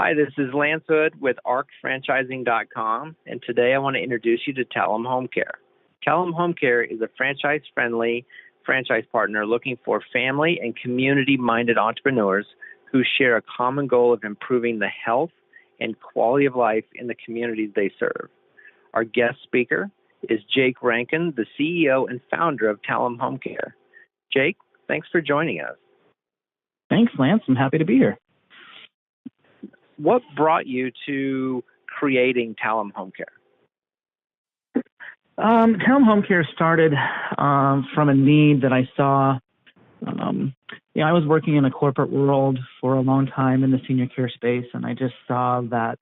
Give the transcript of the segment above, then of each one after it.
Hi, this is Lance Hood with ArcFranchising.com, and today I want to introduce you to Talem Home Care. Talem Home Care is a franchise-friendly franchise partner looking for family and community-minded entrepreneurs who share a common goal of improving the health and quality of life in the communities they serve. Our guest speaker is Jake Rankin, the CEO and founder of Talem Home Care. Jake, thanks for joining us. Thanks, Lance. I'm happy to be here. What brought you to creating Talem Home Care? Talem Home Care started from a need that I saw. I was working in a corporate world for a long time in the senior care space, and I just saw that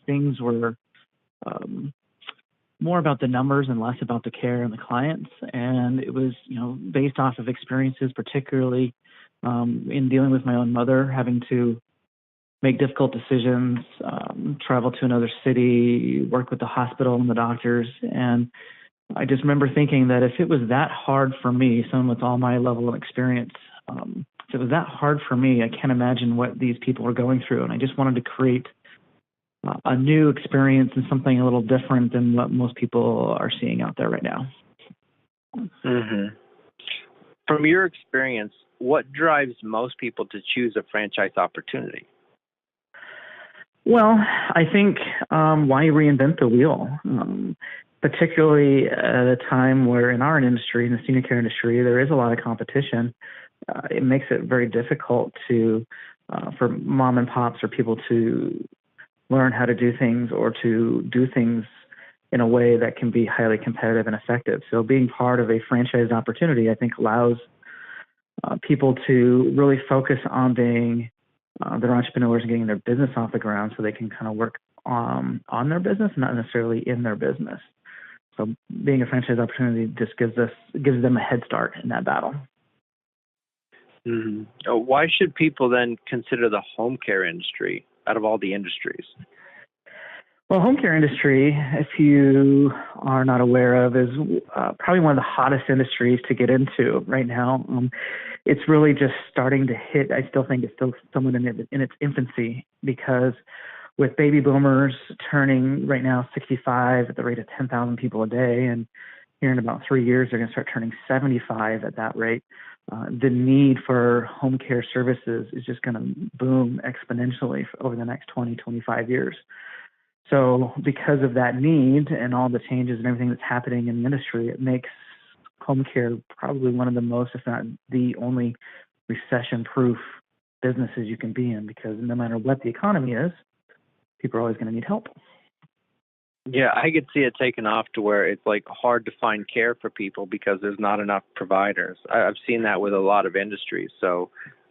things were more about the numbers and less about the care and the clients. And it was, based off of experiences, particularly in dealing with my own mother, having to make difficult decisions, travel to another city, work with the hospital and the doctors. And I just remember thinking that if it was that hard for me, someone with all my level of experience, if it was that hard for me, I can't imagine what these people were going through. And I just wanted to create a new experience and something a little different than what most people are seeing out there right now. Mm-hmm. From your experience, what drives most people to choose a franchise opportunity? Well, I think why reinvent the wheel, particularly at a time where in our industry, in the senior care industry, there is a lot of competition. It makes it very difficult for mom and pops or people to learn how to do things or to do things in a way that can be highly competitive and effective. So being part of a franchise opportunity, I think, allows people to really focus on being their entrepreneurs and getting their business off the ground so they can kind of work on their business, not necessarily in their business. So being a franchise opportunity just gives them a head start in that battle. Mm-hmm. Why should people then consider the home care industry out of all the industries? Well, home care industry, if you are not aware of, is probably one of the hottest industries to get into right now. It's really just starting to hit. I still think it's still somewhat in its infancy, because with baby boomers turning right now 65 at the rate of 10,000 people a day, and here in about 3 years they're going to start turning 75 at that rate, the need for home care services is just going to boom exponentially over the next 20, 25 years. So because of that need and all the changes and everything that's happening in the industry, it makes home care probably one of the most, if not the only, recession-proof businesses you can be in, because no matter what the economy is, people are always going to need help. Yeah, I could see it taking off to where it's like hard to find care for people because there's not enough providers. I've seen that with a lot of industries, so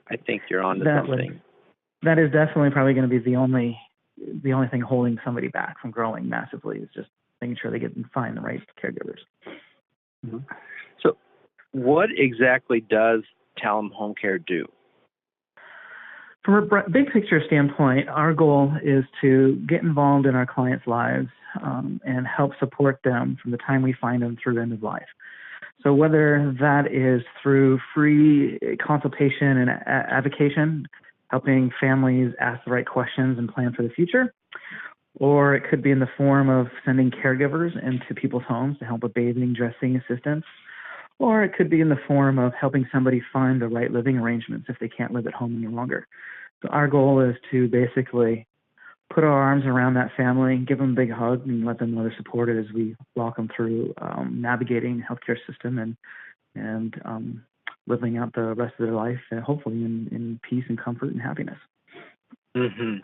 I think you're onto something. That is definitely probably going to be the only thing holding somebody back from growing massively, is just making sure they get and find the right caregivers. Mm-hmm. So what exactly does Talem Home Care do? From a big picture standpoint, our goal is to get involved in our clients' lives and help support them from the time we find them through the end of life. So whether that is through free consultation and advocation, helping families ask the right questions and plan for the future, or it could be in the form of sending caregivers into people's homes to help with bathing, dressing assistance, or it could be in the form of helping somebody find the right living arrangements if they can't live at home any longer. So our goal is to basically put our arms around that family, give them a big hug, and let them know they're supported as we walk them through navigating the healthcare system and living out the rest of their life, hopefully in peace and comfort and happiness. Mm-hmm.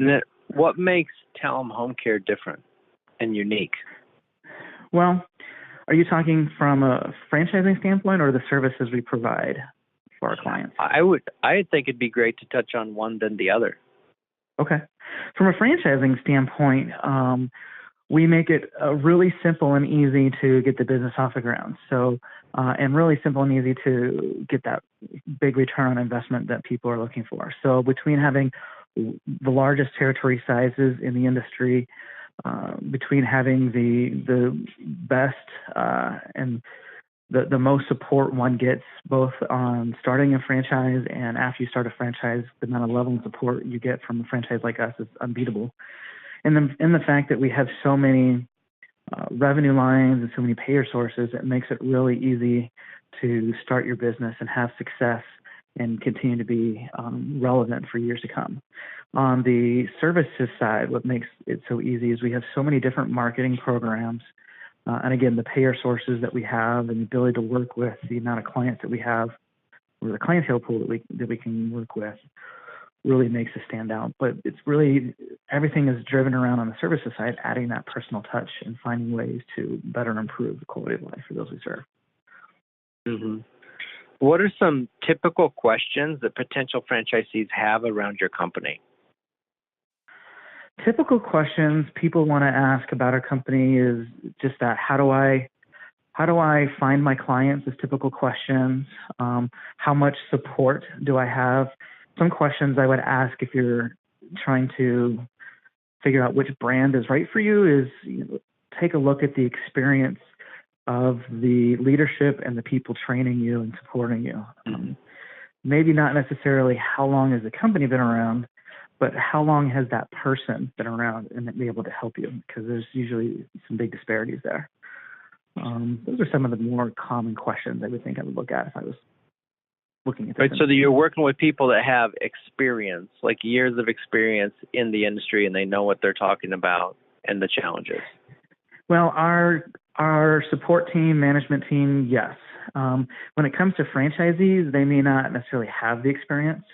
And what makes Talem Home Care different and unique? Well, are you talking from a franchising standpoint or the services we provide for our clients? I think it'd be great to touch on one than the other. Okay. From a franchising standpoint, we make it really simple and easy to get the business off the ground. So, and really simple and easy to get that big return on investment that people are looking for. So between having the largest territory sizes in the industry, between having the best and the most support one gets both on starting a franchise and after you start a franchise. The amount of level of support you get from a franchise like us is unbeatable. And the fact that we have so many revenue lines and so many payer sources, it makes it really easy to start your business and have success and continue to be relevant for years to come. On the services side, what makes it so easy is we have so many different marketing programs. And again, the payer sources that we have and the ability to work with the amount of clients that we have, or the clientele pool that we can work with, really makes us stand out. But it's really, everything is driven around on the services side, adding that personal touch and finding ways to better improve the quality of life for those we serve. Mm-hmm. What are some typical questions that potential franchisees have around your company? Typical questions people want to ask about our company is just that: how do I find my clients? Is typical questions. How much support do I have? Some questions I would ask if you're trying to figure out which brand is right for you is, take a look at the experience of the leadership and the people training you and supporting you. Maybe not necessarily how long has the company been around, but how long has that person been around and be able to help you? Because there's usually some big disparities there. Those are some of the more common questions I would think I would look at if I was looking at this. Right, so that you're working with people that have experience, like years of experience in the industry, and they know what they're talking about and the challenges. Well, our support team, management team, yes. When it comes to franchisees, they may not necessarily have the experience.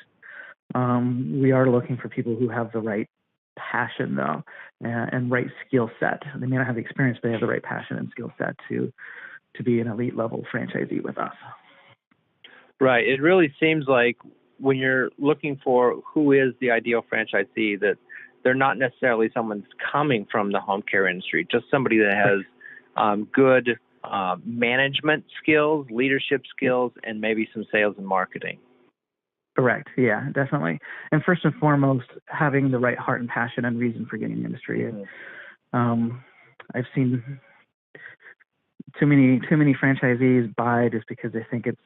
We are looking for people who have the right passion, though, and right skill set. They may not have the experience, but they have the right passion and skill set to be an elite level franchisee with us. Right. It really seems like when you're looking for who is the ideal franchisee, that they're not necessarily someone that's coming from the home care industry, just somebody that has good management skills, leadership skills, and maybe some sales and marketing. Correct. Yeah, definitely. And first and foremost, having the right heart and passion and reason for getting in the industry. I've seen too many franchisees buy just because they think it's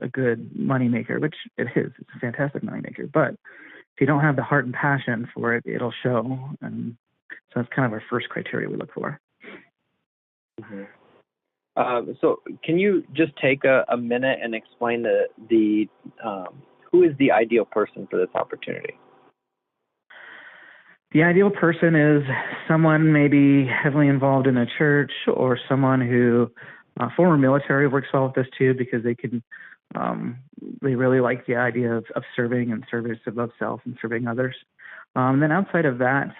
a good moneymaker, which it is. It's a fantastic moneymaker. But if you don't have the heart and passion for it, it'll show. And so that's kind of our first criteria we look for. Mm-hmm. So can you just take a minute and explain the who is the ideal person for this opportunity? The ideal person is someone maybe heavily involved in a church, or someone who former military works well with this too, because they really like the idea of serving and service above self and serving others. Then outside of that,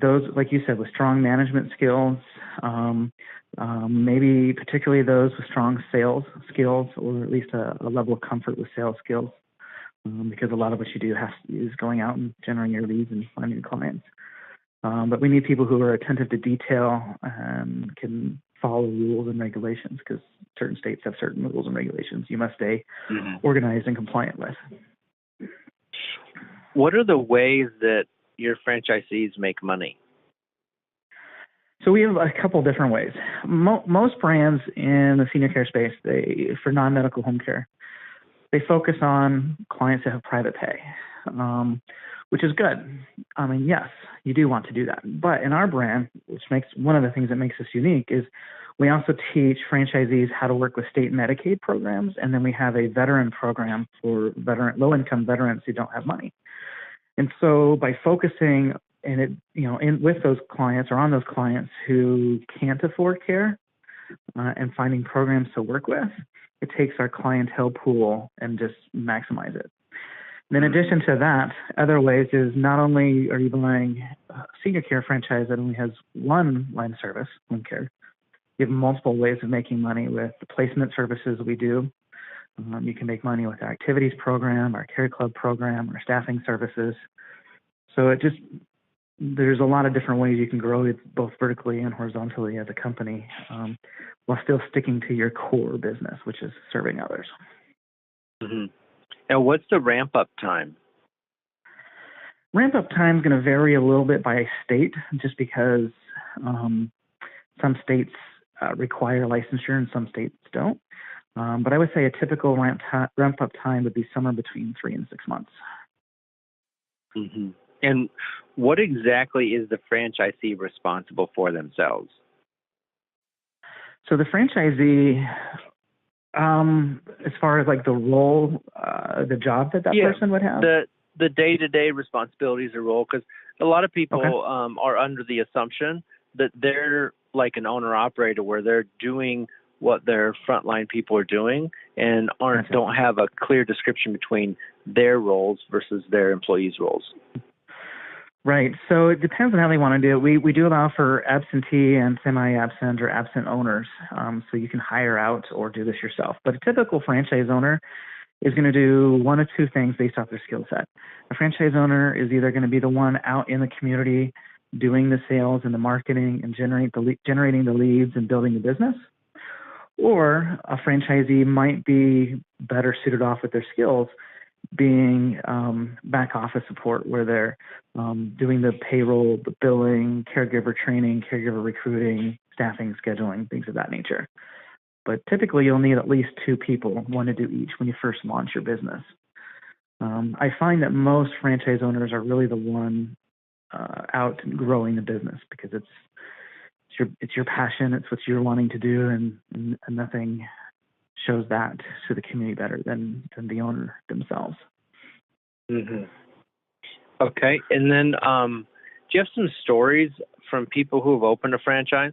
those, like you said, with strong management skills, maybe particularly those with strong sales skills, or at least a level of comfort with sales skills, because a lot of what you do is going out and generating your leads and finding clients. But we need people who are attentive to detail and can follow rules and regulations, because certain states have certain rules and regulations you must stay organized and compliant with. What are the ways that your franchisees make money? So we have a couple different ways. Most brands in the senior care space, for non-medical home care, they focus on clients that have private pay, which is good. I mean, yes, you do want to do that. But in our brand, which makes one of the things that makes us unique, is we also teach franchisees how to work with state Medicaid programs, and then we have a veteran program for low-income veterans who don't have money. And so by focusing with those clients, or on those clients who can't afford care, and finding programs to work with, it takes our clientele pool and just maximize it. And in addition to that, other ways is not only are you buying a senior care franchise that only has one line of service, home care, you have multiple ways of making money with the placement services we do. You can make money with our activities program, our care club program, our staffing services. So there's a lot of different ways you can grow it, both vertically and horizontally as a company, while still sticking to your core business, which is serving others. Mm-hmm. And what's the ramp-up time? Ramp-up time is going to vary a little bit by state, just because some states require licensure and some states don't. But I would say a typical ramp-up time would be somewhere between 3 and 6 months. Mm-hmm. And what exactly is the franchisee responsible for themselves? So the franchisee, as far as like the role, the job that person would have? The day-to-day responsibilities or role, because a lot of people are under the assumption that they're like an owner-operator where they're doing what their frontline people are doing and don't have a clear description between their roles versus their employees' roles. Right. So it depends on how they want to do it. We do allow for absentee and semi-absent or absent owners, so you can hire out or do this yourself. But a typical franchise owner is going to do one of two things based off their skill set. A franchise owner is either going to be the one out in the community doing the sales and the marketing and generating the leads and building the business, or a franchisee might be better suited off with their skills being back office support, where they're doing the payroll, the billing, caregiver training, caregiver recruiting, staffing, scheduling, things of that nature. But typically you'll need at least 2 people, one to do each when you first launch your business. I find that most franchise owners are really the one out growing the business because it's your passion, it's what you're wanting to do, and nothing shows that to the community better than the owner themselves. Mm-hmm. Okay. And then do you have some stories from people who have opened a franchise?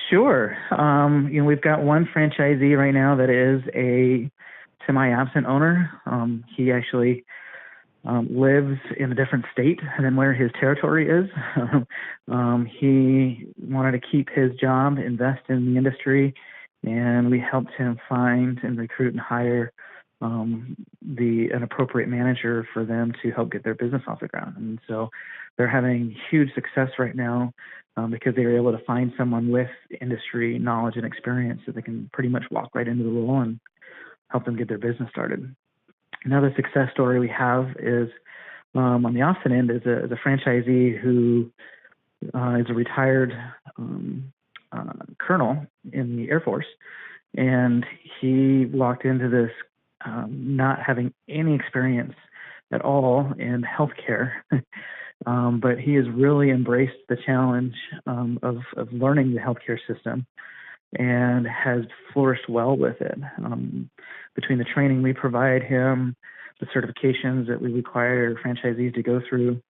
Sure. We've got one franchisee right now that is a semi-absent owner. He actually lives in a different state than where his territory is. He wanted to keep his job, invest in the industry, and we helped him find and recruit and hire an appropriate manager for them to help get their business off the ground. And so they're having huge success right now because they were able to find someone with industry knowledge and experience that they can pretty much walk right into the role and help them get their business started. Another success story we have is on the opposite end is a franchisee who is a retired colonel in the Air Force, and he walked into this not having any experience at all in healthcare, but he has really embraced the challenge of learning the healthcare system and has flourished well with it. Between the training we provide him, the certifications that we require franchisees to go through,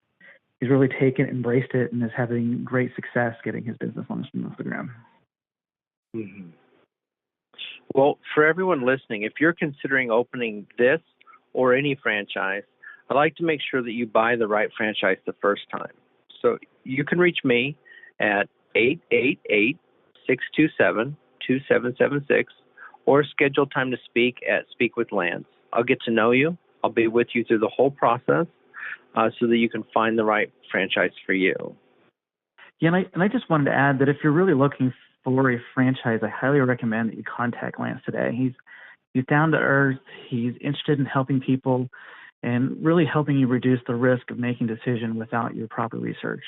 he's really taken, embraced it, and is having great success getting his business launched off the ground. Mm-hmm. Well, for everyone listening, if you're considering opening this or any franchise, I'd like to make sure that you buy the right franchise the first time. So you can reach me at 888-627-2776 or schedule time to speak at Speak with Lance. I'll get to know you. I'll be with you through the whole process so that you can find the right franchise for you. Yeah, and I just wanted to add that if you're really looking for a franchise, I highly recommend that you contact Lance today. He's down to earth. He's interested in helping people and really helping you reduce the risk of making a decision without your proper research.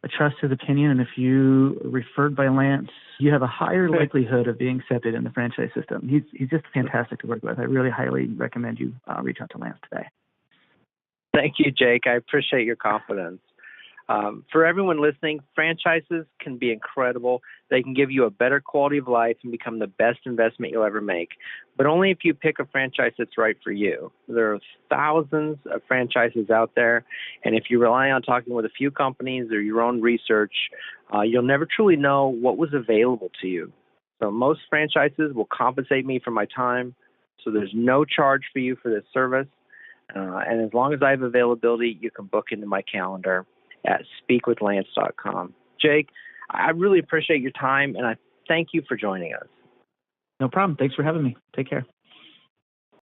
I trust his opinion, and if you referred by Lance, you have a higher likelihood of being accepted in the franchise system. He's just fantastic to work with. I really highly recommend you reach out to Lance today. Thank you, Jake. I appreciate your confidence. For everyone listening, franchises can be incredible. They can give you a better quality of life and become the best investment you'll ever make, but only if you pick a franchise that's right for you. There are thousands of franchises out there, and if you rely on talking with a few companies or your own research, you'll never truly know what was available to you. So most franchises will compensate me for my time, so there's no charge for you for this service. And as long as I have availability, you can book into my calendar at speakwithlance.com. Jake, I really appreciate your time, and I thank you for joining us. No problem. Thanks for having me. Take care.